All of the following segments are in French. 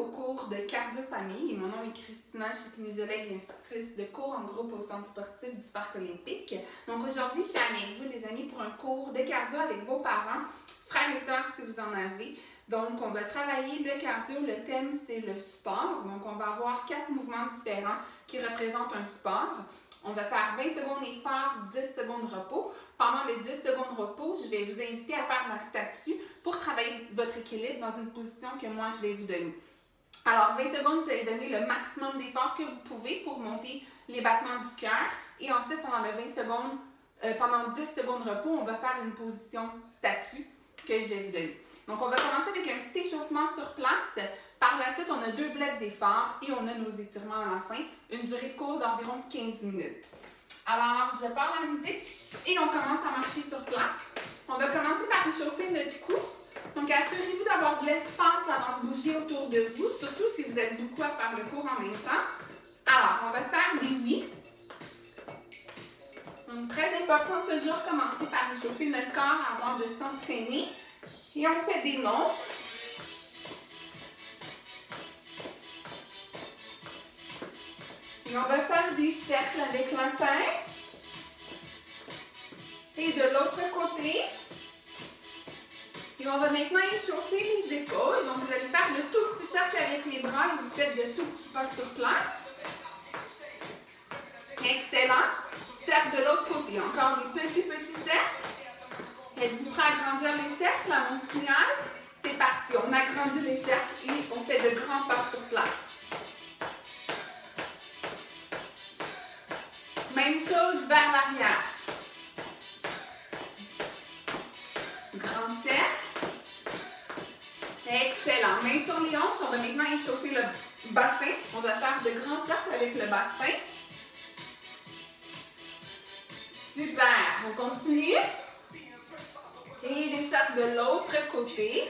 au cours de cardio-famille. Mon nom est Christina, je suis kinésiologue et instructrice de cours en groupe au centre sportif du Parc olympique. Donc aujourd'hui, je suis avec vous les amis pour un cours de cardio avec vos parents, frères et sœurs si vous en avez. Donc on va travailler le cardio, le thème c'est le sport. Donc on va avoir 4 mouvements différents qui représentent un sport. On va faire 20 secondes effort, 10 secondes repos. Pendant les 10 secondes repos, je vais vous inviter à faire la statue pour travailler votre équilibre dans une position que moi je vais vous donner. Alors 20 secondes, vous allez donner le maximum d'effort que vous pouvez pour monter les battements du cœur. Et ensuite, pendant les 20 secondes, pendant 10 secondes repos, on va faire une position statue que je vais vous donner. Donc on va commencer avec un petit échauffement sur place. Par la suite, on a 2 blocs d'efforts et on a nos étirements à la fin. Une durée de cours d'environ 15 minutes. Alors, je pars la musique et on commence à marcher sur place. On va commencer par échauffer notre cou. Donc, assurez-vous d'avoir de l'espace avant de bouger autour de vous, surtout si vous êtes beaucoup à faire le cours en même temps. Alors, on va faire des oui. Donc, très important, toujours commencer par échauffer notre corps avant de s'entraîner. Et on fait des non. Et on va faire des cercles avec la tête. Et de l'autre côté. Et on va maintenant échauffer les épaules. Donc vous allez faire de tout petits cercles avec les bras et vous faites de tout petits pas sur place. Excellent. Cercle de l'autre côté. Encore des petits cercles. Êtes-vous prêts à agrandir les cercles à mon signal? C'est parti. On agrandit les cercles et on fait de grands pas sur place. Même chose vers l'arrière. Grand cercle. Excellent. Main sur les hanches. On va maintenant échauffer le bassin. On va faire de grands cercles avec le bassin. Super. On continue. Et des cercles de l'autre côté.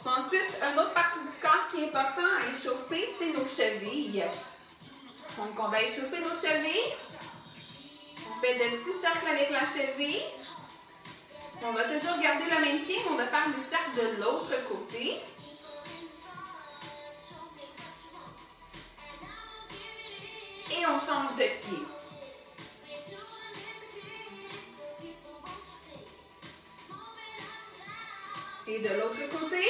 Ensuite, une autre partie du corps qui est important à échauffer, c'est nos chevilles. Donc, on va échauffer nos chevilles. On fait de petits cercles avec la cheville. On va toujours garder le même pied, mais on va faire des cercles de l'autre côté. Et on change de pied. Et de l'autre côté.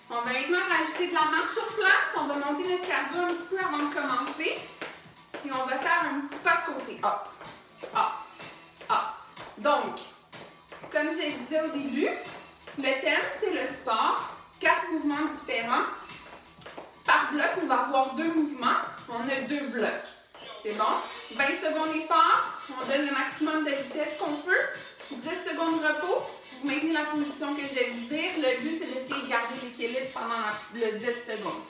On va maintenant rajouter de la marche sur place. On va monter notre cardio un petit peu avant de commencer. Et on va faire un petit pas de côté. Hop, hop, hop. Donc, comme je disais au début, le thème, c'est le sport. 4 mouvements différents. Par bloc, on va avoir 2 mouvements. On a 2 blocs. C'est bon? 20 secondes effort. On donne le maximum de vitesse qu'on peut. 10 secondes repos. Vous maintenez la position que je vais vous dire. Le but, c'est d'essayer de garder l'équilibre pendant le 10 secondes.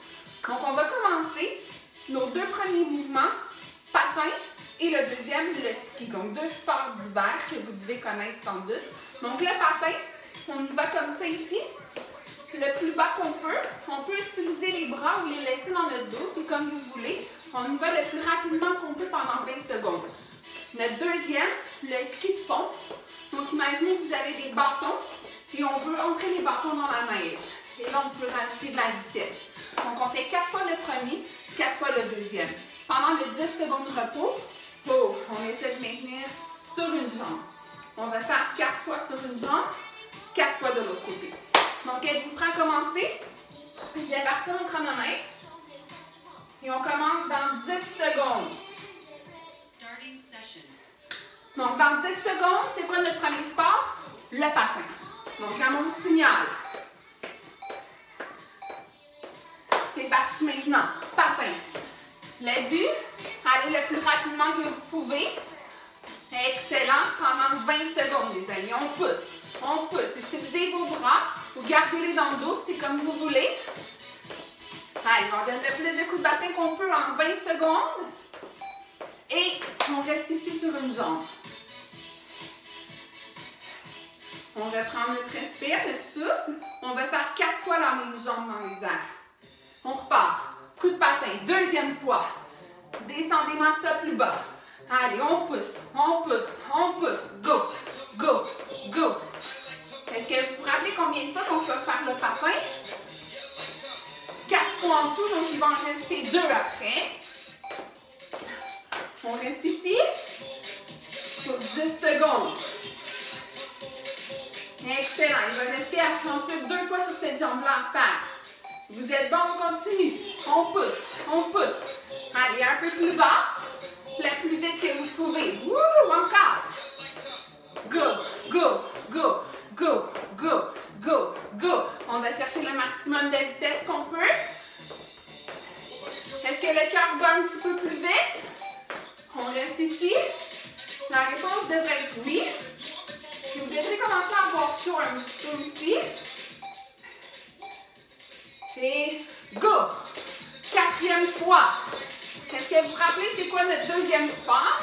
Donc, on va commencer nos 2 premiers mouvements, patin, et le deuxième, le ski. Donc, 2 sports d'hiver que vous devez connaître sans doute. Donc, le patin, on y va comme ça ici. Le plus bas qu'on peut. On peut utiliser les bras ou les laisser dans notre dos, c'est comme vous voulez. On y va le plus rapidement qu'on peut pendant 20 secondes. Notre deuxième, le ski de fond. Donc, imaginez que vous avez des bâtons et on veut entrer les bâtons dans la neige. Et là, on peut rajouter de la vitesse. Donc, on fait 4 fois le premier, 4 fois le deuxième. Pendant les 10 secondes de repos, on essaie de maintenir sur une jambe. On va faire 4 fois sur une jambe, 4 fois de l'autre côté. Donc, êtes-vous prêts à commencer? Je vais partir au chronomètre. Et on commence dans 10 secondes. Donc, dans 10 secondes, c'est quoi notre premier sport? Le patin. Donc, à mon signal. C'est parti maintenant. Patin. Le but, allez le plus rapidement que vous pouvez. Excellent. Pendant 20 secondes, les amis. On pousse. On pousse. Utilisez vos bras. Vous gardez-les dans le dos. C'est comme vous voulez. Allez, on donne le plus de coups de patin qu'on peut en 20 secondes. Et on reste ici sur une jambe. On reprend notre respire, notre souffle. On va faire 4 fois la même jambe dans les airs. On repart. Coup de patin. Deuxième fois. Descendez-moi ça plus bas. Allez, on pousse, on pousse, on pousse. Go, go, go. Est-ce que vous vous rappelez combien de fois qu'on peut faire le patin? 4 fois en tout, donc il va en rester 2 après. On reste ici pour 10 secondes. Excellent. Il va rester à se lancer 2 fois sur cette jambe-là à faire. Vous êtes bon, on continue. On pousse, on pousse. Allez, un peu plus bas. Le plus vite que vous pouvez. Wouh, encore. Go, go, go, go, go, go, go. On va chercher le maximum de vitesse qu'on peut. Est-ce que le cœur bat un petit peu plus vite? On reste ici. La réponse devrait être oui. Vous devrez commencer à avoir chaud un petit peu ici. Et go! 4e fois. Est-ce que vous vous rappelez c'est quoi notre deuxième sport?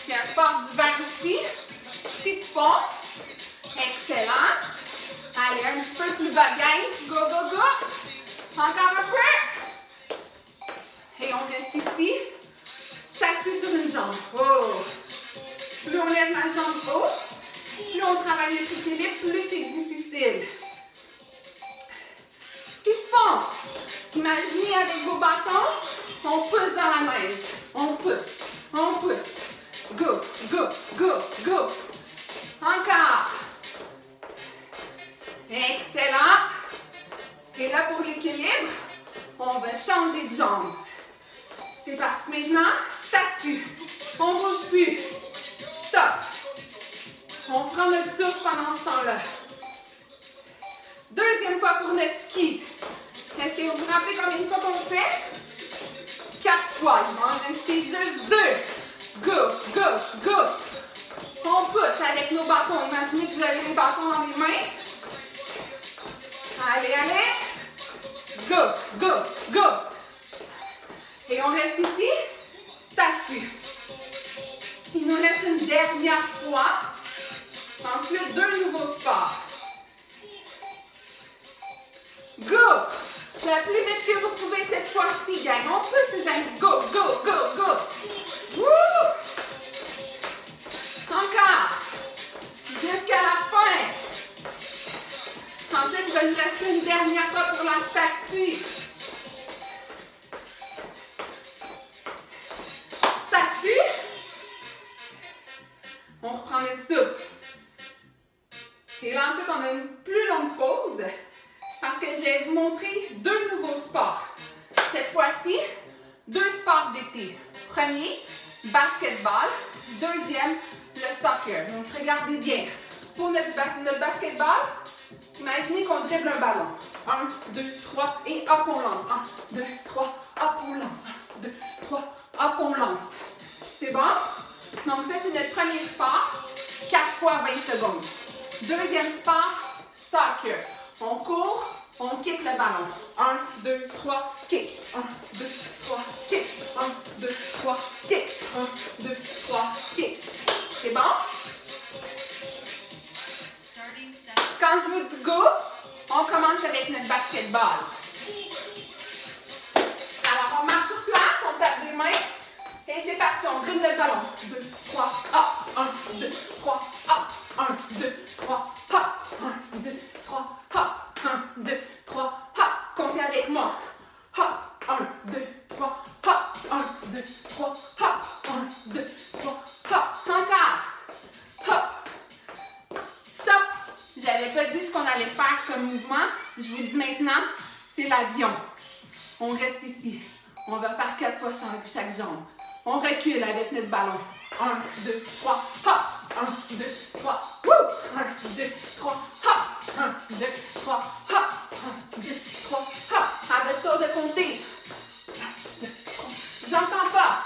C'est un sport d'hiver aussi. Ski de fond. Excellent. Allez, un petit peu plus bas, gang. Go, go, go. Encore un peu. Et on reste ici. Statue sur une jambe. Oh! Plus on lève ma jambe haut, plus on travaille notre équilibre, plus c'est difficile. Ski de fond. Imaginez avec vos bâtons, on pousse dans la neige. On pousse, on pousse. Go, go, go, go. Encore. Excellent. Et là, pour l'équilibre, on va changer de jambe. C'est parti maintenant. Statue. On ne bouge plus. Stop. On prend notre souffle pendant ce temps-là. Deuxième fois pour notre ski. Est-ce que vous vous rappelez combien de fois qu'on fait? 4 fois. Il va en rester juste 2. Go, go, go. On pousse avec nos bâtons. Imaginez que vous avez les bâtons dans les mains. Allez, allez. Go, go, go. Et on reste ici. Statue. Il nous reste une dernière fois. Ensuite, 2 nouveaux sports. Go! La plus vite que vous pouvez cette fois-ci, gang. On peut, les amis. Go, go, go, go. Woo! Encore. Jusqu'à la fin. Ensuite, il va nous rester une dernière fois pour la statue. Statue. On reprend notre souffle. Et là, ensuite, on a une plus longue pause parce que je vais vous montrer 2 nouveaux sports. Cette fois-ci, 2 sports d'été. Premier, basketball. Deuxième, le soccer. Donc, regardez bien. Pour notre basketball, imaginez qu'on dribble un ballon. 1, 2, 3 et hop, on lance. 1, 2, 3, hop, on lance. 1, 2, 3, hop, on lance. C'est bon? Donc, ça, c'est notre premier sport. 4 fois 20 secondes. Deuxième sport, soccer. On court, on kick le ballon. 1, 2, 3, kick. 1, 2, 3, kick. 1, 2, 3, kick. 1, 2, 3, kick. C'est bon? Quand je vous dis go, on commence avec notre basketball. Alors, on marche sur place, on tape des mains. Et c'est parti, on dribble le ballon. 2, 3, hop. 1, 2, 3, hop. 1, 2, 3, hop. 1, 2, 3, hop. 1, 2, 3, hop. Comptez avec moi. Hop. 1, 2, 3, hop. 1, 2, 3, hop. 1, 2, 3, hop. Encore. Hop. Stop. J'avais pas dit ce qu'on allait faire comme mouvement. Je vous le dis maintenant, c'est l'avion. On reste ici. On va faire 4 fois chaque jambe. On recule avec notre ballon. 1, 2, 3, hop! 1, 2, 3, wouh! 1, 2, 3, hop! 1, 2, 3, hop! 1, 2, 3, hop! À votre tour de compter. 1, 2, 3. J'entends pas.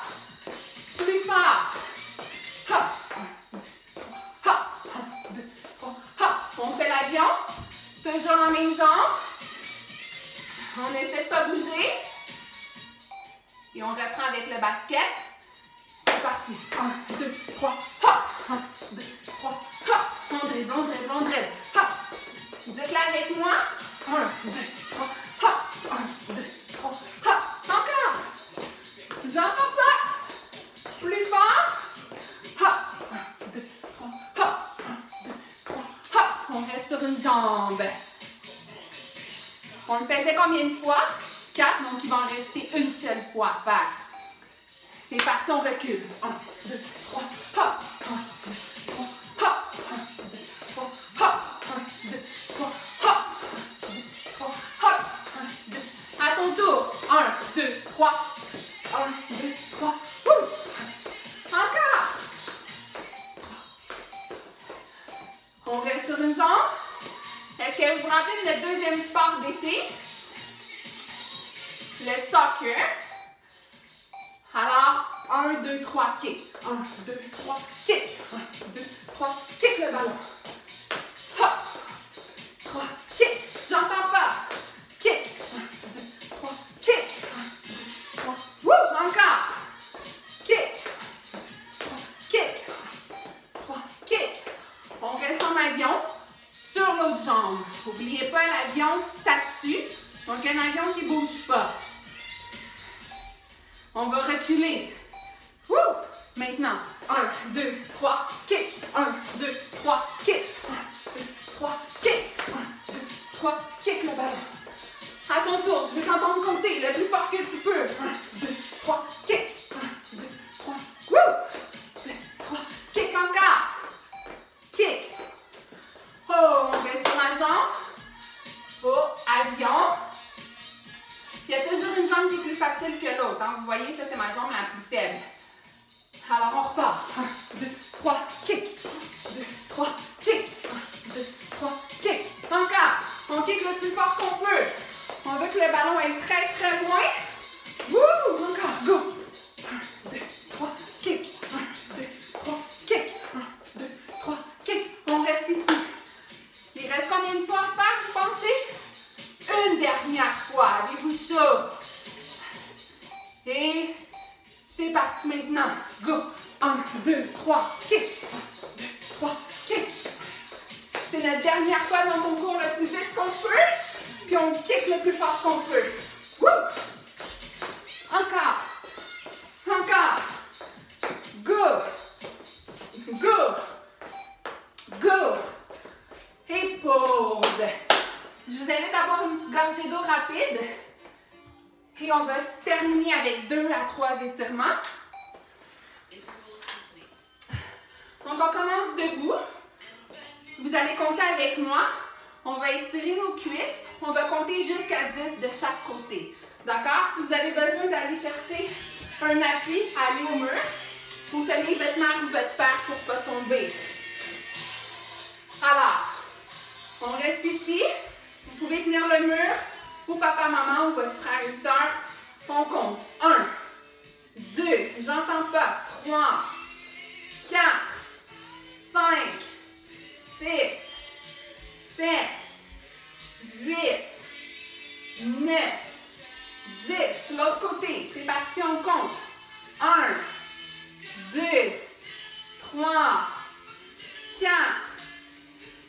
Plus fort. Hop! 1, 2, 3, hop! 1, 2, 3, hop! On fait l'avion. Toujours la même jambe. On essaie de pas bouger. Et on reprend avec le basket. C'est parti. 1, 2, 3, hop! 1, 2, 3, hop! On dribble, on dribble, on dribble. Hop! Vous êtes là avec moi? 1, 2, 3, hop! 1, 2, 3, hop! Encore! J'entends pas! Plus fort! Hop! 1, 2, 3, hop! 1, 2, 3, jambes. On le faisait combien de fois? 4, donc il va en rester une seule fois à faire. C'est parti, on recule. 1, 2, 3, hop! 1, 2, 3, hop! 1, 2, 3, hop! 1, 2, 3, hop! 1, 2, 3, hop! 1, 2. À ton tour. 1, 2, 3. 1, 2, 3. Encore. On reste sur une jambe. Est-ce que vous vous rappelez de notre deuxième sport d'été? Le soccer. Alors, 1, 2, 3, kick. 1, 2, 3, kick. 1, 2, 3, kick le ballon. Hop. 3, kick. J'entends pas. Kick. 1, 2, 3, kick. 1, 2, 3. Wouh! Encore. Kick. 3, kick. 3, kick. On reste en avion sur l'autre jambe. N'oubliez pas l'avion statue. Donc, un avion qui ne bouge pas. On va reculer. Wouh! Maintenant, 1, 2, 3, kick. 1, 2, 3, kick. 1, 2, 3, kick. 1, 2, 3, kick le ballon. À ton tour, je vais t'entendre compter le plus fort que tu peux. 1, 2, 3, kick. 1, 2, 3, wouh! 2, 3, kick encore. Kick. Oh, on reste sur la jambe. Oh, avion. Il y a toujours une jambe qui est plus facile que l'autre. Hein? Vous voyez, ça c'est ma jambe la plus faible. Alors on repart. 1, 2, 3, kick. 1, 2, 3, kick. 1, 2, 3, kick. Encore. On kick le plus fort qu'on peut. On veut que le ballon aille très très loin. Wouh! Encore. Go. 1, 2, 3, kick. 1, 2, 3, kick. 1, 2, 3, kick. On reste ici. Il reste combien de fois à faire, vous pensez? Une dernière fois. Avez-vous chaud? Et c'est parti maintenant. Go! 1, 2, 3, kick! 1, 2, 3, kick! C'est notre dernière fois dans on court le plus vite qu'on peut, puis on kick le plus fort qu'on peut. Wouh! Encore! Encore! Go! Go! Go! Et pause! Je vous invite à boire une petite gorgée d'eau rapide. Et on va se terminer avec 2 à 3 étirements. Donc on commence debout. Vous allez compter avec moi. On va étirer nos cuisses. On va compter jusqu'à 10 de chaque côté. D'accord? Si vous avez besoin d'aller chercher un appui, allez au mur. Vous tenez votre mère ou votre père pour ne pas tomber. Alors, on reste ici. Vous pouvez tenir le mur, ou papa, maman, ou votre frère et soeur. On compte. 1, 2, j'entends pas. 3, 4, 5, 6, 7, 8, 9, 10. L'autre côté. C'est parti, on compte. 1, 2, 3, 4,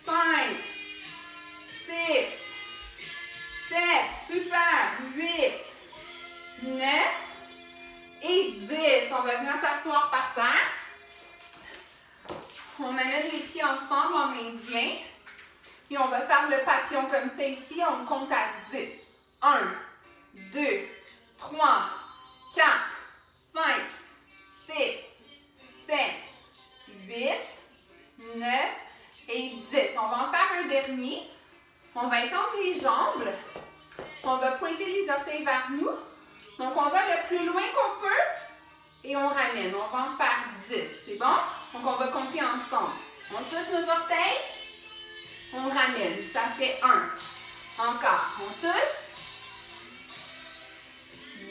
5, 6, 7, super, 8, 9 et 10. On va venir s'asseoir par terre. On amène les pieds ensemble en indien. Et on va faire le papillon comme ça ici. On compte à 10. 1, 2, 3, 4, 5, 6, 7, 8, 9 et 10. On va en faire un dernier. On va étendre les jambes. On va pointer les orteils vers nous. Donc, on va le plus loin qu'on peut et on ramène. On va en faire 10. C'est bon? Donc, on va compter ensemble. On touche nos orteils. On ramène. Ça fait 1. Encore. On touche.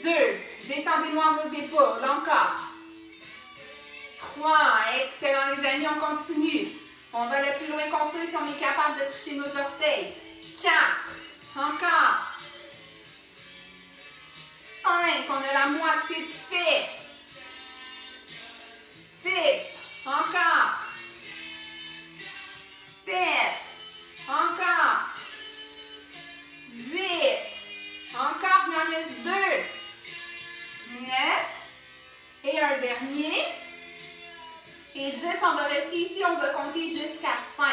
2. Détendez-moi vos épaules. Encore. 3. Excellent, les amis. On continue. On va le plus loin qu'on peut si on est capable de toucher nos orteils. 4. Encore. 5. On a la moitié de fait. 6. Encore. 7. Encore. 8. Encore, il en reste 2. 9. Et un dernier. Et 10, on va rester ici, on va compter jusqu'à 5.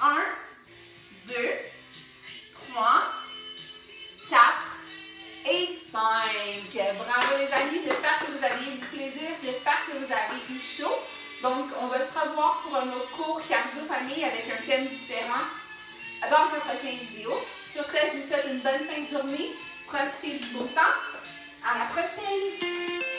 1, 2, revoir pour un autre cours cardio-famille avec un thème différent dans un prochain vidéo. Sur ce, je vous souhaite une bonne fin de journée. Profitez du beau temps. À la prochaine!